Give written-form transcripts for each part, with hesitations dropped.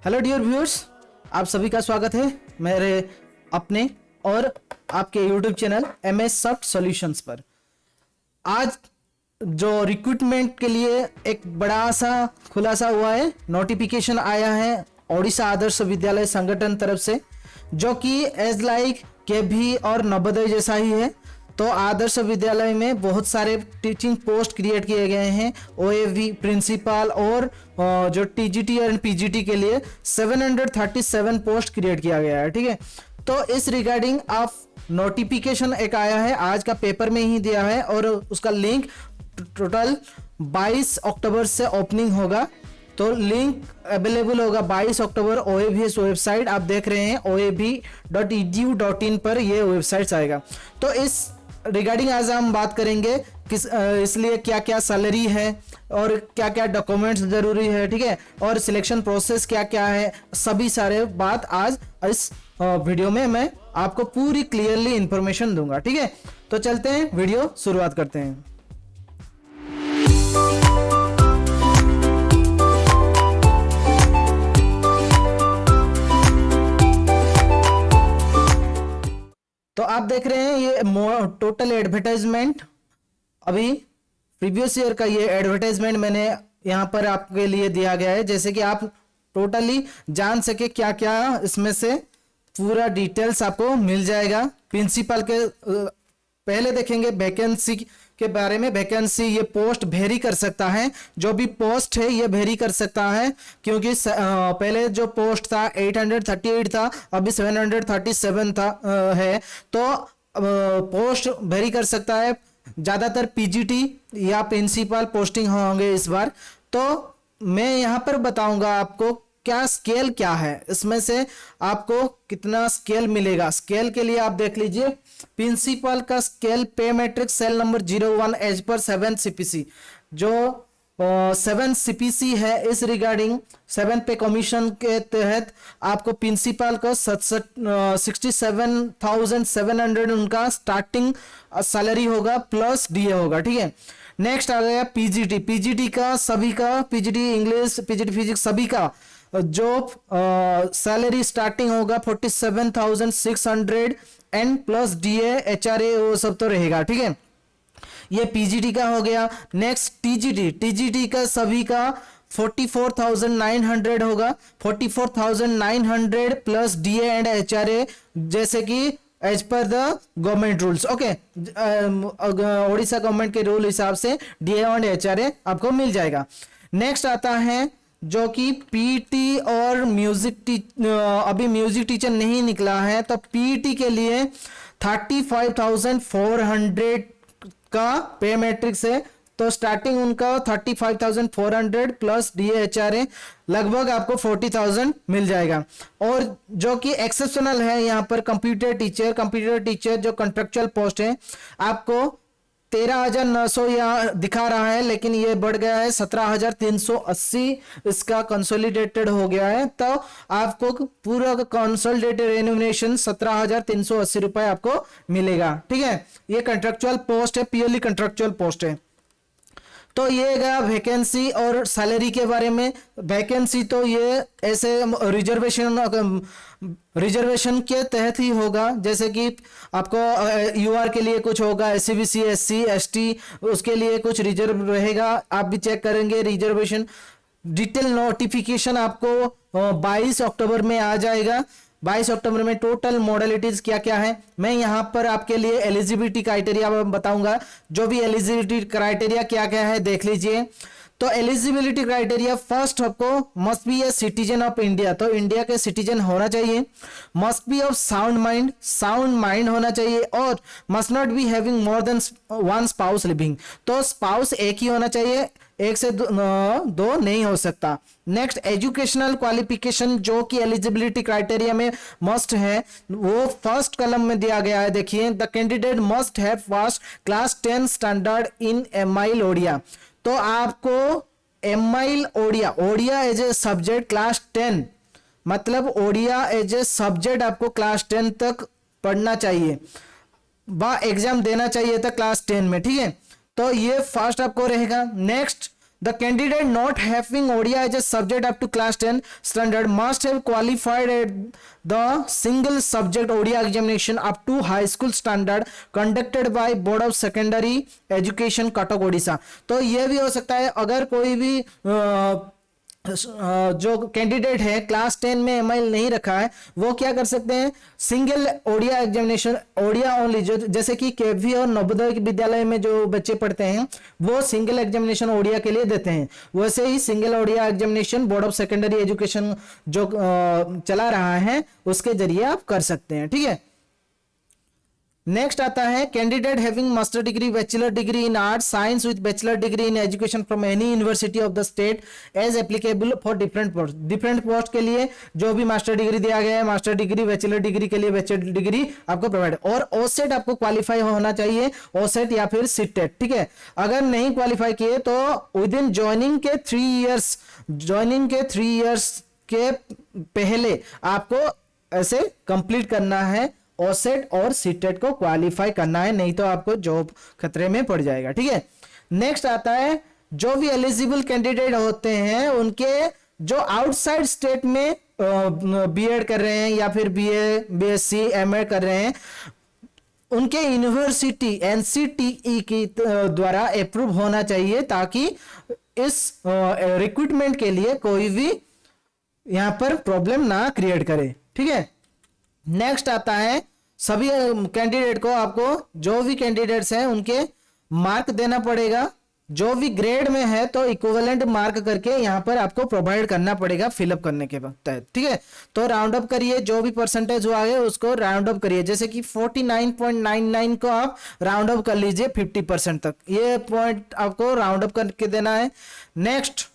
Hello dear viewers, आप सभी का स्वागत है मेरे अपने और आपके YouTube channel MS soft solutions पर। आज जो रिक्रूटमेंट के लिए एक बड़ा सा खुलासा हुआ है, नोटिफिकेशन आया है ओडिशा आदर्श विद्यालय संगठन तरफ से, जो कि एज लाइक केवी और नवोदय जैसा ही है। तो आदर्श विद्यालय में बहुत सारे टीचिंग पोस्ट क्रिएट किए गए हैं, OAV प्रिंसिपल और जो TGT और PGT के लिए 737 पोस्ट क्रिएट किया गया है। ठीक है, तो इस रिगार्डिंग आप नोटिफिकेशन एक आया है, आज का पेपर में ही दिया है और उसका लिंक टोटल 22 अक्टूबर से ओपनिंग होगा। तो लिंक अवेलेबल होगा 22 अक्टूबर। OAVS वेबसाइट आप देख रहे हैं, oav.edu.in पर ये वेबसाइट आएगा। तो इस रिगार्डिंग आज हम बात करेंगे इसलिए क्या क्या सैलरी है और क्या क्या डॉक्यूमेंट्स जरूरी है, ठीक है, और सिलेक्शन प्रोसेस क्या क्या है, सभी सारे बात आज इस वीडियो में मैं आपको पूरी क्लियरली इंफॉर्मेशन दूंगा। ठीक है, तो चलते हैं, वीडियो शुरुआत करते हैं। तो आप देख रहे हैं ये टोटल एडवर्टाइजमेंट, अभी प्रीवियस ईयर का ये एडवर्टाइजमेंट मैंने यहाँ पर आपके लिए दिया गया है, जैसे कि आप टोटली जान सके क्या क्या इसमें से पूरा डिटेल्स आपको मिल जाएगा। प्रिंसिपल के पहले देखेंगे वैकेंसी के बारे में। वैकेंसी ये पोस्ट वेरी कर सकता है, जो भी पोस्ट है ये वेरी कर सकता है, क्योंकि पहले जो पोस्ट था 838 था, अभी 737 था है। तो पोस्ट वेरी कर सकता है, ज़्यादातर PGT या प्रिंसिपल पोस्टिंग होंगे इस बार। तो मैं यहाँ पर बताऊंगा आपको क्या स्केल क्या है, इसमें से आपको कितना स्केल मिलेगा। स्केल के लिए आप देख लीजिए, प्रिंसिपल का स्केल पे matrix cell number 01 as per 7 CPC, जो 7 CPC है, इस रिगार्डिंग 7 पे कमीशन के तहत आपको प्रिंसिपल को 67,700 उनका स्टार्टिंग सैलरी होगा प्लस DA होगा। ठीक है, नेक्स्ट आ गया PGT का सभी का, PGT इंग्लिश, PGT फिजिक्स सभी का जो सैलरी स्टार्टिंग होगा 47,600 एंड प्लस DA HRA वो सब तो रहेगा। ठीक है, ये PGT का हो गया। नेक्स्ट TGT का सभी का 44,900 होगा, 44,900 प्लस DA एंड HRA, जैसे कि as per the government rules. Okay, Odisha government के रूल हिसाब से DA एंड HRA आपको मिल जाएगा। नेक्स्ट आता है जो कि PT और अभी म्यूजिक टीचर नहीं निकला है, तो PT के लिए 35,400 का पे मैट्रिक्स है। तो स्टार्टिंग उनका 35,400 प्लस DA HRA लगभग आपको 40,000 मिल जाएगा। और जो कि एक्सेप्शनल है यहाँ पर कंप्यूटर टीचर जो कॉन्ट्रेक्चुअल पोस्ट है, आपको 13,900 यहाँ दिखा रहा है, लेकिन ये बढ़ गया है 17,380, इसका कंसोलिडेटेड हो गया है। तो आपको पूरा कंसोलिडेटेड रेन्यूमरेशन 17,380 रुपए आपको मिलेगा। ठीक है, ये कॉन्ट्रेक्चुअल पोस्ट है, प्योरली कॉन्ट्रेक्चुअल पोस्ट है। तो ये गया वैकेंसी और सैलरी के बारे में। वैकेंसी तो ये ऐसे रिजर्वेशन के तहत ही होगा, जैसे कि आपको UR के लिए कुछ होगा, SC/BC SC ST उसके लिए कुछ रिजर्व रहेगा, आप भी चेक करेंगे रिजर्वेशन। डिटेल नोटिफिकेशन आपको 22 अक्टूबर में आ जाएगा। 22 अक्टूबर में टोटल मॉडलिटीज क्या क्या है, मैं यहाँ पर आपके लिए एलिजिबिलिटी क्राइटेरिया बताऊंगा। जो भी एलिजिबिलिटी क्राइटेरिया क्या क्या है देख लीजिए। तो एलिजिबिलिटी क्राइटेरिया, फर्स्ट आपको must be a citizen of India, तो इंडिया के सिटीजन होना चाहिए। Must be of sound mind होना चाहिए, और must not be having more than one spouse living, तो स्पाउस एक ही होना चाहिए, एक से दो नहीं हो सकता। नेक्स्ट एजुकेशनल क्वालिफिकेशन जो कि एलिजिबिलिटी क्राइटेरिया में मस्ट है, वो फर्स्ट कॉलम में दिया गया है। देखिए, the candidate must have pass class 10 standard in MIL Odia. तो आपको MIL Odia as a subject class 10, मतलब ओडिया एज ए सब्जेक्ट आपको क्लास 10 तक पढ़ना चाहिए, एग्जाम देना चाहिए था क्लास 10 में। ठीक है, तो ये फर्स्ट आपको रहेगा। Next The candidate not having ODI as a subject up to class 10 standard must have qualified at the single subject ODI examination up to high school standard conducted by Board of Secondary Education Cuttack Odisha. तो ये भी हो सकता है अगर कोई भी जो कैंडिडेट है क्लास 10 में एमआईएल नहीं रखा है वो क्या कर सकते हैं, single Odia examination, Odia only, जो जैसे कि केवी और नवोदय विद्यालय में जो बच्चे पढ़ते हैं वो सिंगल एग्जामिनेशन ओडिया के लिए देते हैं, वैसे ही single Odia examination board of secondary education जो चला रहा है उसके जरिए आप कर सकते हैं। ठीक है, नेक्स्ट आता है candidate having master degree, bachelor degree in art science with bachelor degree in education from any university of the state as applicable for different post. Different post के लिए जो भी मास्टर डिग्री दिया गया है, मास्टर डिग्री, बैचलर डिग्री के लिए bachelor degree आपको प्रोवाइड, और ओसेट आपको क्वालिफाई होना चाहिए, ओसेट या फिर सीटेट। ठीक है, अगर नहीं क्वालिफाई किए तो विद इन ज्वाइनिंग के 3 इयर्स के पहले आपको ऐसे कंप्लीट करना है, ओसेट और सीटेट को क्वालिफाई करना है, नहीं तो आपको जॉब खतरे में पड़ जाएगा। ठीक है, नेक्स्ट आता है जो भी एलिजिबल कैंडिडेट होते हैं उनके जो आउटसाइड स्टेट में बीएड कर रहे हैं या फिर बीए, बीएससी, एमए कर रहे हैं, उनके यूनिवर्सिटी एनसीटीई की द्वारा अप्रूव होना चाहिए ताकि इस रिक्रूटमेंट के लिए कोई भी यहां पर प्रॉब्लम ना क्रिएट करे। ठीक है, नेक्स्ट आता है सभी कैंडिडेट को, आपको जो भी कैंडिडेट्स हैं उनके मार्क देना पड़ेगा, जो भी ग्रेड में है तो इक्विवेलेंट मार्क करके यहां पर आपको प्रोवाइड करना पड़ेगा फिलअप करने के तहत। ठीक है, तो राउंड अप करिए, जो भी परसेंटेज हुआ है उसको राउंड अप करिए, जैसे कि 49.99 को आप राउंड अप कर लीजिए 50% तक, ये पॉइंट आपको राउंड अप करके देना है। नेक्स्ट,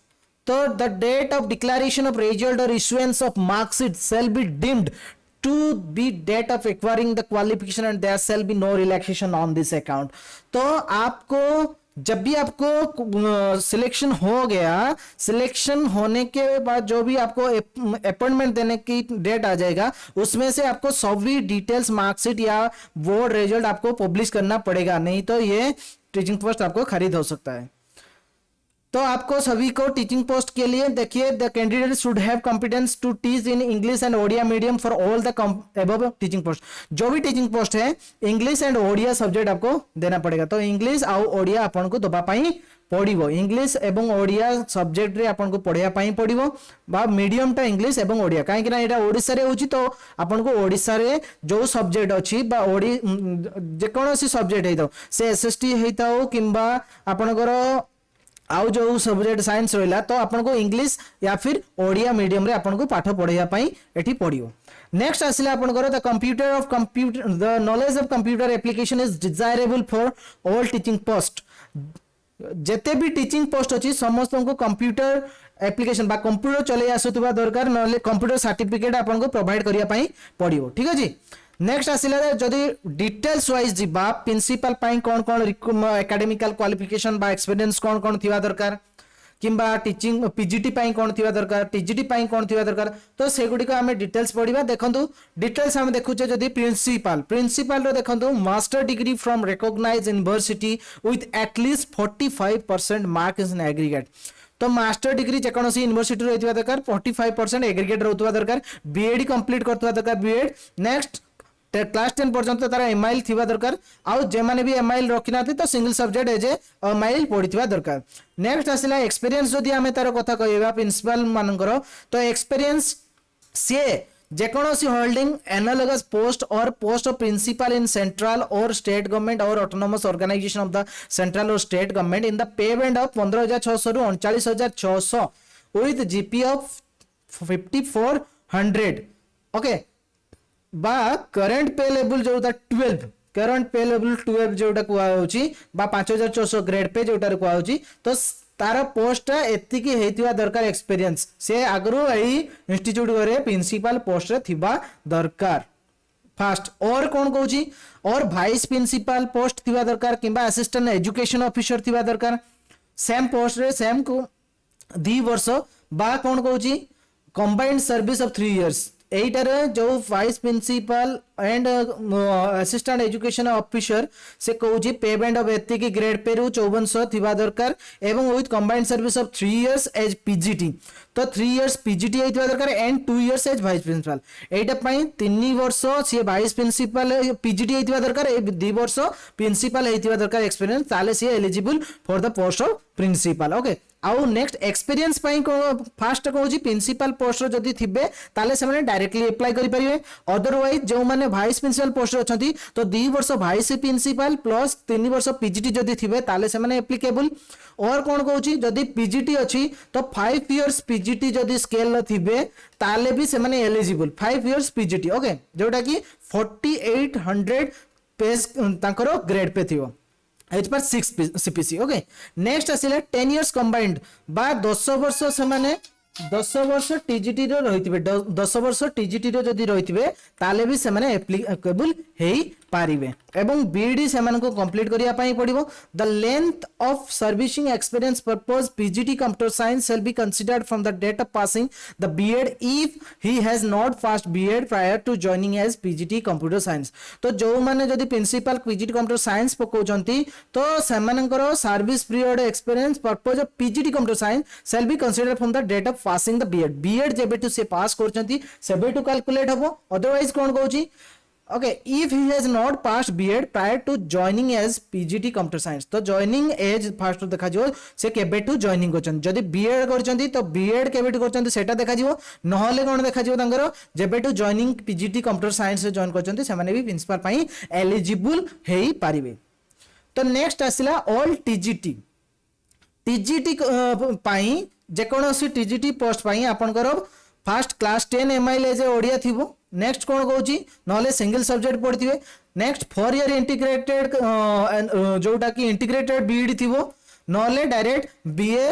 तो the date of declaration of result और issuance of marksheet shall be deemed to be date of acquiring the qualification and there shall be no relaxation on this account। तो आपको जब भी आपको सिलेक्शन हो गया, सिलेक्शन होने के बाद जो भी आपको अपॉइंटमेंट देने की डेट आ जाएगा उसमें से आपको सभी डिटेल्स, मार्कशीट या बोर्ड रिजल्ट आपको पब्लिश करना पड़ेगा, नहीं तो ये टीचिंग पोस्ट आपको खरीद हो सकता है। तो आपको सभी को टीचिंग पोस्ट के लिए देखिए, the candidate should have competence to teach in English and Odia medium for all the above teaching post. जो भी टीचिंग पोस्ट है इंग्लिश एंड ओडिया सब्जेक्ट आपको देना पड़ेगा, तो इंग्लिश और ओडिया आपन को दबा पाई पड़िबो, इंग्लिश एवं ओडिया सब्जेक्ट रे आपन को पढ़िया पाई पड़िबो, बा मीडियम टा इंग्लिश एवं ओडिया, काहे कि ना एटा ओडिसा रे होची तो आपन को ओडिसा रे जो सब्जेक्ट अछि बा ओडी जे कोनोसी सब्जेक्ट हेतो से एसएसटी हेताओ किंबा आपनकर आउ जो सब्जेक्ट साइंस रहा तो आपन को इंग्लिश या फिर ओडिया मीडियम रे आपन को पाठ पढ़ाइया पाई एठी पड़ियो। नेक्स्ट आसिला आपन करो the knowledge of computer application is desirable for all teaching post. जेते भी टीचिंग पोस्ट अछि समस्त को कंप्यूटर एप्लीकेशन बा कंप्यूटर चले आसुतबा दरकार, नले कंप्यूटर सर्टिफिकेट आपन को प्रोवाइड करिया पाई पड़ियो। ठीक अछि, नेक्स्ट आसिला जदि डिटेल्स वाइज जिबा प्रिंसिपल पाई कोन कोन एकेडमिकल क्वालिफिकेशन बा एक्सपीरियंस कोन कोन थिबा दरकार, किंबा टीचिंग पीजीटी पाई कोन थिबा दरकार, टीजीटी पाई कोन थिबा दरकार, तो से गुडी को हमें डिटेल्स पढिबा। देखंतु डिटेल्स हम देखुचे जदि प्रिंसिपल रो देखंतु master degree from recognized university with at least 45% marks in aggregate. तो मास्टर डिग्री जेकोसी यूनिवर्सिटी रहथिबा दरकार, 45% एग्रीगेट रहथुबा दरकार, बीएडी कंप्लीट करथुबा दरकार, बीएड। नेक्स्ट, क्लास 10 पर्यंत तार एमआईएल थिबा दरकार, आउ जे माने भी एमआईएल रखिनाथि तो सिंगल सब्जेक्ट एज एमआईएल पढिथिबा दरकार। नेक्स्ट आसिला एक्सपीरियंस जदि हमें तार कथा कहबा प्रिंसिपल मानकर, तो एक्सपीरियंस से जेकोसी होल्डिंग एनालॉगस पोस्ट और post of principal in central और स्टेट गवर्नमेंट और autonomous organisation of the central और state government in the pay band of 15,600 रु 39,600 विथ जीपी ऑफ 5400। ओके, बा करंट पे लेवल जो 12, करंट पे लेवल 12 जोटा कुआ होची बा 5400 ग्रेड पे जोटा कुआ होची, तो तार पोस्ट एतिकी हेतिवा दरकार एक्सपीरियंस से आगरो एई इंस्टीट्यूट करे प्रिंसिपल पोस्ट रे थिबा दरकार फास्ट। और कौन कहूची, और वाइस प्रिंसिपल पोस्ट थिबा दरकार किंबा असिस्टेंट एजुकेशन ऑफिसर थिबा दरकार, सेम पोस्ट रे सेम को 2 वर्ष बा कौन कहूची कंबाइंड सर्विस ऑफ 3 इयर्स एटार जो vice principal and assistant education officer से कहूँ पे बैंड ऑफ एतिक ग्रेड पे रु 5400 थिबा दरकार एवं with combined service of 3 years as PGT तो 3 इयर्स पीजीटी होइतबा दरकार and 2 years as vice principal एटा पई 3 वर्ष सी वाइस प्रिंसिपल पीजीटी होइतबा दरकार ए 2 वर्ष प्रिंसिपल होइतबा दरकार एक्सपीरियंस ताले सी eligible for the post of principal okay आउ नेक्स्ट एक्सपीरियंस पाई फास्ट कहूँ प्रिंसिपल पोस्ट जदि थिबे ताले से माने डायरेक्टली अप्लाई करि परिबे अदरवाइज जो माने वाइस प्रिंसिपल पोस्ट अछंती तो 2 वर्ष वाइस प्रिंसिपल प्लस 3 वर्ष पीजीटी जदि थिबे ताले से माने एप्लीकेबल और कोन कहूँ जदि पीजीटी अछि तो 5 इयर्स पीजीटी जदि स्केल न थिबे ताले भी से माने एलिजिबल 5 इयर्स पीजीटी ओके जोटा कि 4800 पेज तांकर ग्रेड पे थिबो as per 6 CPC okay next आसिला 10 इयर्स कंबाइंड बा 10 वर्ष से माने 10 वर्ष टीजीटी रो रहितबे 10 वर्ष टीजीटी रो जदी रहितबे ताले भी से माने एप्लीकेबल हेई पारिबे एवं बीडी से माने को कंप्लीट करिया पई पड़िबो the length of servicing experience purpose PGT computer science shall be considered from the date of passing the BEd if he has not passed BEd prior to joining as PGT computer science तो जो माने जदी principal PGT computer science पकोचंती तो सेमानकर service period experience purpose of PGT computer science shall be considered from the date of passing the BEd जेबेटू से pass करचंती सेबेटू calculate हबो अदरवाइज कोन कहूची okay if he has not passed BEd prior to joining as PGT computer science तो joining age first देखा जो से केबेटू joining करछन जदी BEd करछंती तो BEd केबेटू करछंती सेटा देखा जिवो नहले कोन देखा जिवो तांगर जेबेटू joining PGT computer science से join करछंती से माने भी प्रिंसिपल पई एलिजिबल हेई पारिबे तो नेक्स्ट आसिला ऑल टीजीटी पाई जे कोनोसी टीजीटी पोस्ट पाई आपनकर first class 10 MIL as Odia थिबो नेक्स्ट कोन कहूची नहले सिंगल सब्जेक्ट पढ़थिबे नेक्स्ट 4 इयर इंटीग्रेटेड जोटा कि इंटीग्रेटेड बीईडी थिबो नहले डायरेक्ट बीए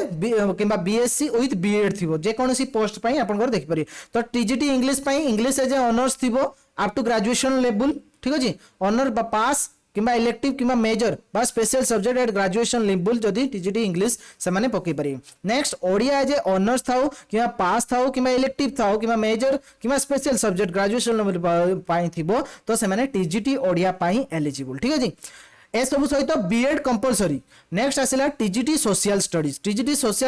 किबा बीएससी विथ बीएड थिबो जे कोनोसी पोस्ट पई आपन घर देखि पारि तो टीजीटी इंग्लिश पई इंग्लिश एज ऑनर्स थिबो अप टू ग्रेजुएशन लेवल ठीक अछि ऑनर पास किंबा इलेक्टिव किंबा मेजर बा special subject at graduation level जदी टीजीटी इंग्लिश से माने पकई पारि नेक्स्ट ओडिया जे ऑनर्स थाउ किंबा पास थाउ किंबा इलेक्टिव थाउ किंबा मेजर किंबा स्पेशल सब्जेक्ट ग्रेजुएशन लेवल पाई थिबो तो से माने टीजीटी ओडिया पाई एलिजिबल ठीक अछि ए सब सहित बीएड कंपलसरी नेक्स्ट आसिला टीजीटी सोशल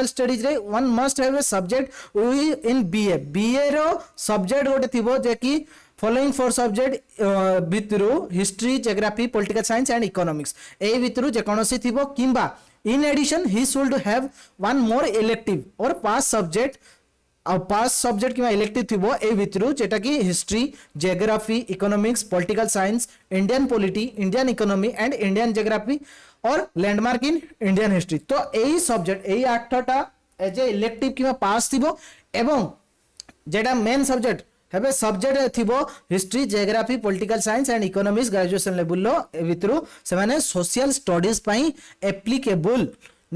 स्टडीज रे one must have a subject in BA रो सब्जेक्ट गोटे थिबो जे कि फॉलोइंग 4 सब्जेक्ट भितरु history geography political science and economics ए भितरु जे कोनोसी थिबो किंबा in addition he should have one more elective or pass subject किंबा इलेक्टिव थिबो ए भितरु जेटा कि history geography economics political science Indian polity Indian economy and Indian geography or landmark in Indian history तो एई सब्जेक्ट एई 8टा एज ए इलेक्टिव किंबा पास थिबो एवं जेटा मेन सब्जेक्ट हेबे सब्जेक्ट थिबो history geography political science and economics graduation level लो भितरु से माने सोशल स्टडीज पई एप्लीकेबल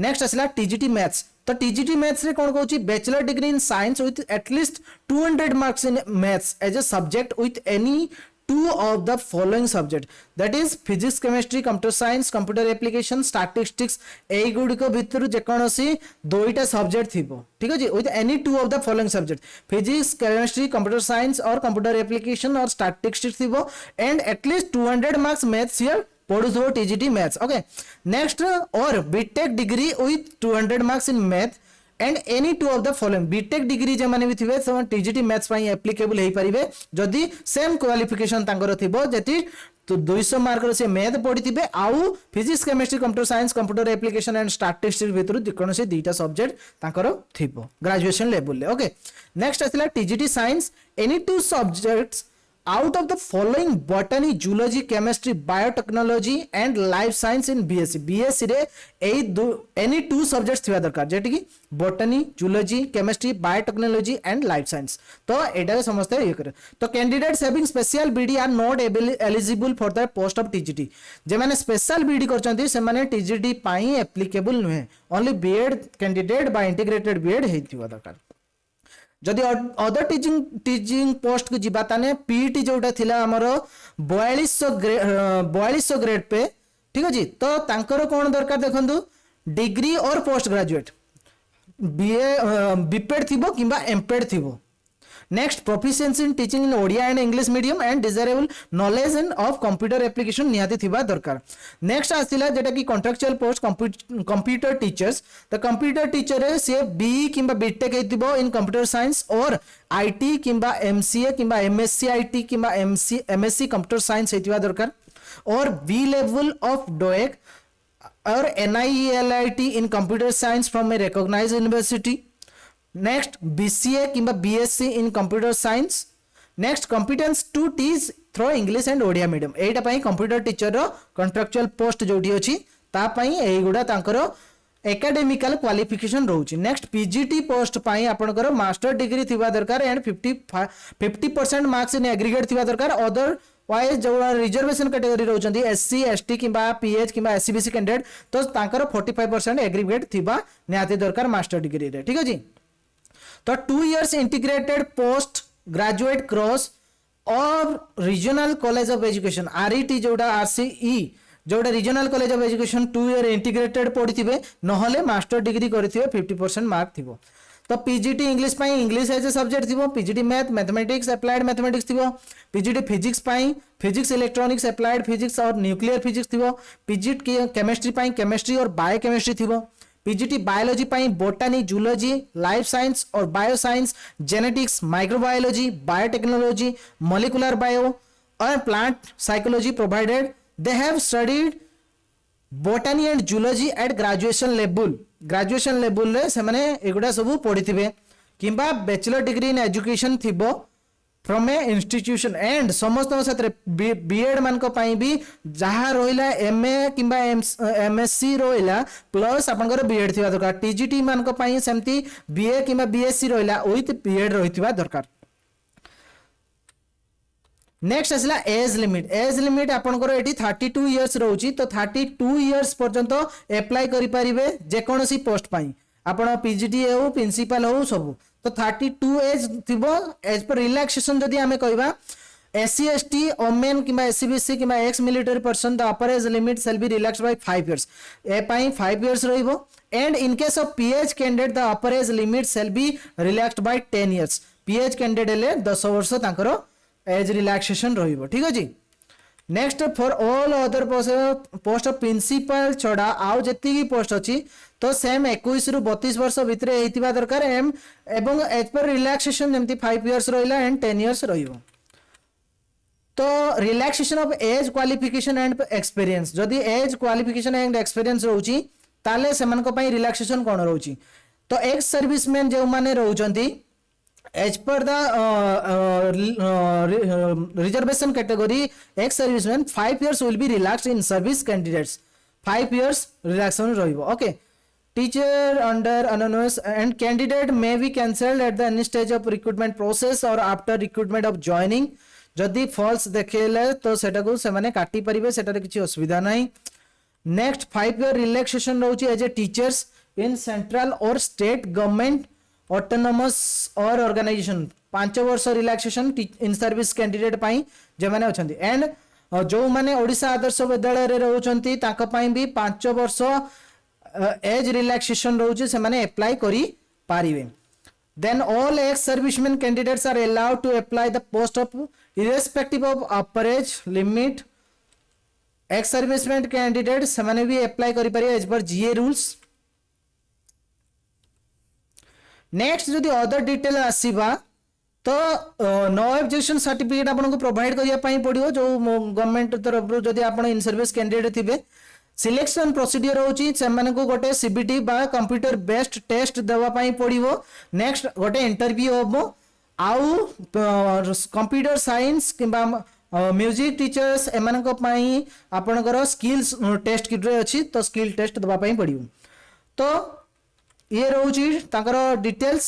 नेक्स्ट आसला टीजीटी मैथ्स तो टीजीटी मैथ्स रे कोन कहूची bachelor degree in science with at least 200 marks in maths as a subject with any 2 of the following subject that is physics chemistry computer science computer application statistics एई गुडी को भितरु जे कोनोसी दोइटा subject थिबो ठीक अछि with any 2 of the following subject physics chemistry computer science or computer application or statistics थिबो and at least 200 marks maths here पढुथो TGT maths okay next or BTech degree with 200 marks in math and any 2 of the following BTech degree जे माने भी थिबे से TGT maths पई applicable हेई परिबे जदी सेम क्वालिफिकेशन तांकर थिबो जेति तो 200 मार्क रो से मैथ पढिथिबे आउ physics chemistry computer science computer application and statistics भितरु कोनोसी दुईटा सब्जेक्ट तांकर थिबो ग्रेजुएशन लेवल ले ओके नेक्स्ट आसिला TGT science any 2 subjects out of the following botany zoology chemistry biotechnology and life science in BSc रे any 2 subjects थिबा दरकार जेटी कि botany zoology chemistry biotechnology and life science तो एटा समस्त ये करे तो candidates having special BD are not eligible for the post of TGT जे माने स्पेशल BD करचंती से माने TGT पाई एप्लीकेबल नुहे ओनली BEd कैंडिडेट बा इंटीग्रेटेड BEd हेथिबा दरकार जदि अदर टीचिंग पोस्ट को जिबा ताने पीटी जोटा थिला हमरो 4200 ग्रेड पे ठीक अछि तो तांकर कोन दरकार देखंतु डिग्री और पोस्ट ग्रेजुएट बीए बीपेड थिबो किबा एमपेड थिबो next proficiency in teaching in Odia and English medium and desirable knowledge in of computer application निहाती थिबा दरकार। नेक्स्ट आसिला जेटा कि कॉन्ट्रैक्चुअल पोस्ट कंप्यूटर टीचर्स। तो कंप्यूटर टीचर रे से बीई किंबा बीटेक हेतिबो in computer science or IT किंबा एमसीए किंबा एमएससी आईटी किंबा एमएससी कंप्यूटर साइंस हेतिबा दरकार। और बी लेवल ऑफ डोएक और NIELIT in computer science from a recognized university. Next BCA किंबा BSc in computer science. Next competence to teach through English and Odia medium. एटा पई computer teacher रो contractual post जोडी अछि ता पई एई गुडा तांकर academical qualification रहउछि। Next PGT post पई आपनकर master degree थिबा दरकार एंड 50% मार्क्स इन एग्रीगेट थिबा दरकार। अदर वाइज जो रिजर्वेशन कैटेगरी रहउछंती एससी एसटी किंबा पीएच किंबा एससीबीसी कैंडिडेट तो तांकर 45% एग्रीगेट थिबा निहाती दरकार मास्टर डिग्री रे। ठीक अछि। तो 2 years integrated post graduate course or regional college of education RET जोडा आरसीई जोडा regional college of education 2 year integrated पढ़िथिबे नहले मास्टर डिग्री करिथिबे 50% मार्क थिबो। तो पीजीटी इंग्लिश पाई इंग्लिश एज ए सब्जेक्ट थिबो, PGT math mathematics applied mathematics थिबो, पीजीटी फिजिक्स पाई physics electronics applied physics or nuclear physics थिबो, पीजीटी केमिस्ट्री पाई केमिस्ट्री और बायोकेमिस्ट्री थिबो, पीजीटी बायोलॉजी पाई बोटानी zoology life science or bio science genetics microbiology biotechnology molecular bio or plant psychology provided they have studied botany and zoology at graduation level रे से माने एगुडा सब पढ़िथिबे किंबा बैचलर डिग्री इन एजुकेशन थिबो फ्रॉम ए इंस्टीट्यूशन एंड समस्त साथ बीएड मान को पाई भी जहा रोइला एमए किंबा एमएससी रोइला प्लस आपनकर बीएड थिबा दरकार। टीजीटी मान को पाई सेमती बीए किंबा बीएससी रोइला विथ बीएड रहिथिबा दरकार। नेक्स्ट आसला एज लिमिट आपनकर एटी 32 इयर्स रहउची तो 32 इयर्स पर्यंत अप्लाई करि परिबे जे कोनोसी पोस्ट पाई आपण पीजीटी हो प्रिंसिपल हो सब तो 32 एज थिबो। एज पर रिलैक्सेशन जदी हमें कहबा एससी एसटी ओमेन किंबा एससीबीसी किंबा ex military person the upper age limit shall be relaxed by 5 years ए पाई 5 इयर्स रहइबो। And in case of PH candidate the upper age limit shall be relaxed by 10 years. PH candidate ले 10 वर्ष तांकर age relaxation रहिबो। ठीक अछि। Next for all other post of principal छडा आउ जति की पोस्ट अछि तो सेम 21 रु 32 वर्ष भितर हेतिबा दरकार एम एवं एज पर रिलैक्सेशन जेमति 5 इयर्स रहिला एंड 10 इयर्स रहिबो। तो relaxation of as qualification and experience जदी एज क्वालिफिकेशन एंड एक्सपीरियंस रहउची ताले सेमान को पई रिलैक्सेशन कोन रहउची तो एक्स सर्विसमैन जे माने रहउचंती as per the reservation category ex serviceman 5 years will be relaxed in service candidates 5 years relaxation rahibo। okay teacher under anonymous and candidate may be cancelled at the any stage of recruitment process or after recruitment of joining जदि false देखेले तो सेटा को से माने काटी परिबे सेटा किछि असुविधा नाही। नेक्स्ट 5 year relaxation रहउची as a teachers in central और state government autonomous or organization 5 वर्ष रिलैक्सेशन इन सर्विस कैंडिडेट पाई जे माने अछंती एंड जो माने ओडिशा आदर्श विद्यालय रे रहउचंती ताका पाई भी 5 वर्ष एज रिलैक्सेशन रहउची से माने अप्लाई करी पारिबे। Then all ex serviceman candidates are allowed to apply the post of irrespective of upper age limit. Ex serviceman candidate से माने भी अप्लाई करी पारिबे as per GA rules. Next जदि अदर डिटेल आसीबा तो नो ऑब्जेक्शन सर्टिफिकेट आपन को प्रोवाइड करिया पई पड़ियो जो गवर्नमेंट तरफ जदि आपन इन सर्विस कैंडिडेट थिबे। सिलेक्शन प्रोसीजर होची से माने को गोटे सीबीटी बा कंप्यूटर बेस्ड टेस्ट देवा पई पड़ियो। नेक्स्ट गोटे इंटरव्यू होबो आउ कंप्यूटर साइंस किबा म्यूजिक टीचर्स एमान को पई आपनकर स्किल्स टेस्ट किरे अछि तो स्किल टेस्ट देवा पई पड़ियो। तो ये रोची ताकर डिटेल्स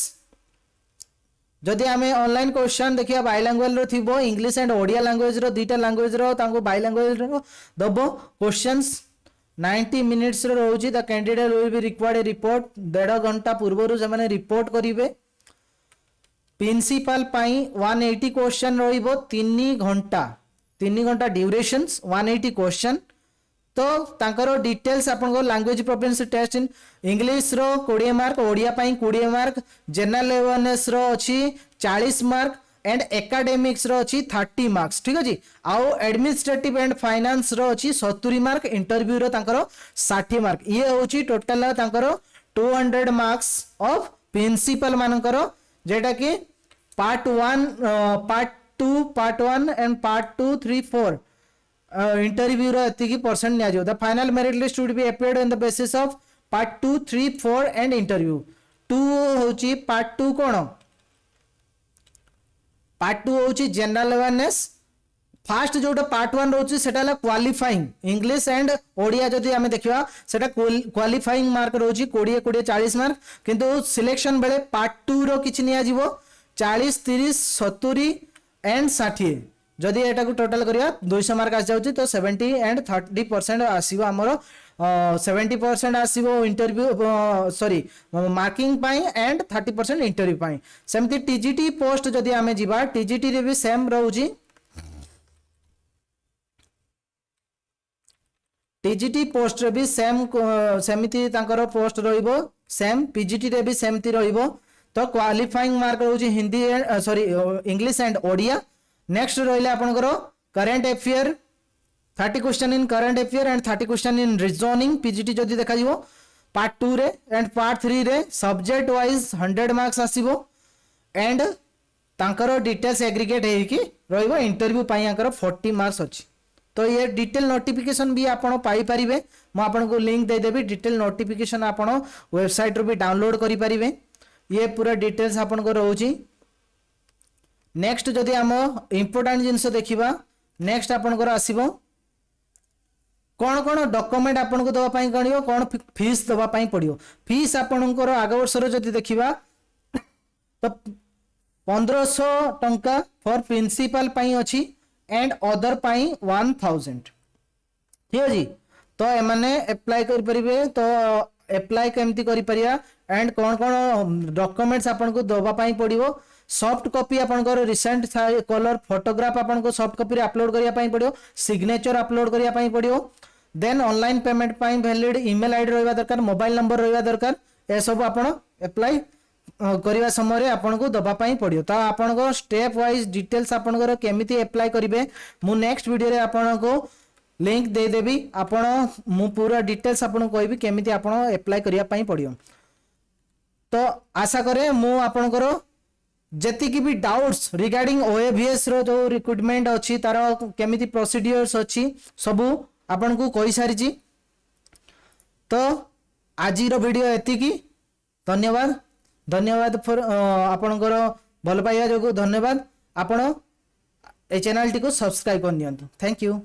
जदि आमे ऑनलाइन क्वेश्चन देखिया बाइलैंग्वेज रो थिबो इंग्लिश एंड ओडिया लैंग्वेज रो दुईटा लैंग्वेज रो तांको बाइलैंग्वेज रो दबो क्वेश्चंस 90 मिनिट्स रो रोची the candidate will be required a report 1.5 घंटा पूर्व से माने रिपोर्ट करिवे। प्रिंसिपल पाई 180 क्वेश्चन रहिबो 3 घंटा ड्यूरेशंस 180 क्वेश्चन तो तांकर डिटेल्स आपन language proficiency test in English रो 20 मार्क, ओडिया पाई 20 मार्क, जनरल अवेयरनेस रो अछि 40 मार्क एंड एकेडमिक्स रो अछि 30 मार्क्स। ठीक अछि। आउ एडमिनिस्ट्रेटिव एंड फाइनेंस रो अछि 70 मार्क, इंटरव्यू रो तांकर 60 मार्क। ये होछि टोटल तांकर 200 मार्क्स ऑफ प्रिंसिपल मानकर, जेटा कि part 1 part 2 part 1 and part 2 3 4 interview रो एति की परसेंट निया जो। The final merit list would be appeared on the basis of part 2 3 4 and interview. 2 होछि पार्ट 2 कोन, पार्ट 2 होछि जनरल अवेयरनेस। फास्ट जोटा पार्ट 1 रोची सेटा ला क्वालिफाइंग इंग्लिश एंड ओडिया जदि हमें देखिबा सेटा क्वालिफाइंग मार्क रोची 20 20 40 मार्क, किंतु सिलेक्शन बेले पार्ट 2 रो किछि निया जीवो 40 30 70 एंड 60। जदि एटा को टोटल करिया 200 मार्क आ जाउची तो 70 एंड 30% आसीबो हमरो 70% आसीबो इंटरव्यू सॉरी मार्किंग पाई एंड 30% इंटरव्यू पाई। सेमती टीजीटी पोस्ट जदि हमें जीवा टीजीटी रे भी सेम रहउची, टीजीटी पोस्ट रे भी सेम सेमिति तांकर पोस्ट रहिबो सेम, पीजीटी रे भी सेमती रहिबो। तो क्वालिफाइंग मार्क रहउची Hindi sorry English and Odia. Next रहिले आपनकर current affair 30 question in current affair and 30 question in reasoning PGT जदि देखा जीवो पार्ट 2 रे एंड पार्ट 3 रे सब्जेक्ट वाइज 100 मार्क्स आसीबो एंड तांकर डिटेल्स एग्रीगेट हे कि रहिबो। इंटरव्यू पाई आंकर 40 मार्क्स अछि। तो ये डिटेल नोटिफिकेशन भी आपण पाई परिबे, म आपन को लिंक दे देबी। डिटेल नोटिफिकेशन आपण वेबसाइट रो भी डाउनलोड करि परिबे। ये पूरा डिटेल्स आपन को रहउची। नेक्स्ट जदि हम इंपोर्टेंट जिंस देखिबा, नेक्स्ट आपन को आसीबो कौन डॉक्यूमेंट आपन को दवा पाई गणियो, कौन फीस दवा पाई पड़ियो। फीस आपन को आग वर्ष रो जदि देखिबा तो 1500 टंका फॉर प्रिंसिपल पाई अछि एंड अदर पाई 1000। ठीक है जी। तो एमाने अप्लाई कर परिबे। तो अप्लाई केमती करि परिया एंड कौन डॉक्यूमेंट्स आपन को दवा पाई पड़ियो। सॉफ्ट कॉपी आपन को रिसेंट कलर फोटोग्राफ आपन को सॉफ्ट कॉपी रे अपलोड करिया पाई पड़ियो, सिग्नेचर अपलोड करिया पाई पड़ियो। देन ऑनलाइन पेमेंट पाई वैलिड ईमेल आईडी रहबा दरकार, मोबाइल नंबर रहबा दरकार। ए सब आपन अप्लाई करिवा समय रे आपन को दबा पाई पड़ियो। तो आपन को स्टेप वाइज डिटेल्स आपन को केमिति अप्लाई करिवे मु नेक्स्ट वीडियो रे आपन को लिंक दे देबी। आपन मु पूरा डिटेल्स आपन को कहबी केमिति आपन अप्लाई करिया पाई पड़ियो। तो आशा करे मु आपन को जति की भी डाउट्स रिगार्डिंग ओएवीएस रो जो रिक्रूटमेंट अछि तार केमिति प्रोसीडियर्स अछि सबु आपन को कहि सारी छी। तो आज रो वीडियो एति की। धन्यवाद। धन्यवाद फॉर आपनकर भल पाइया जो धन्यवाद। आपण ए चैनल टी को सब्सक्राइब कर नियंतु। Thank you.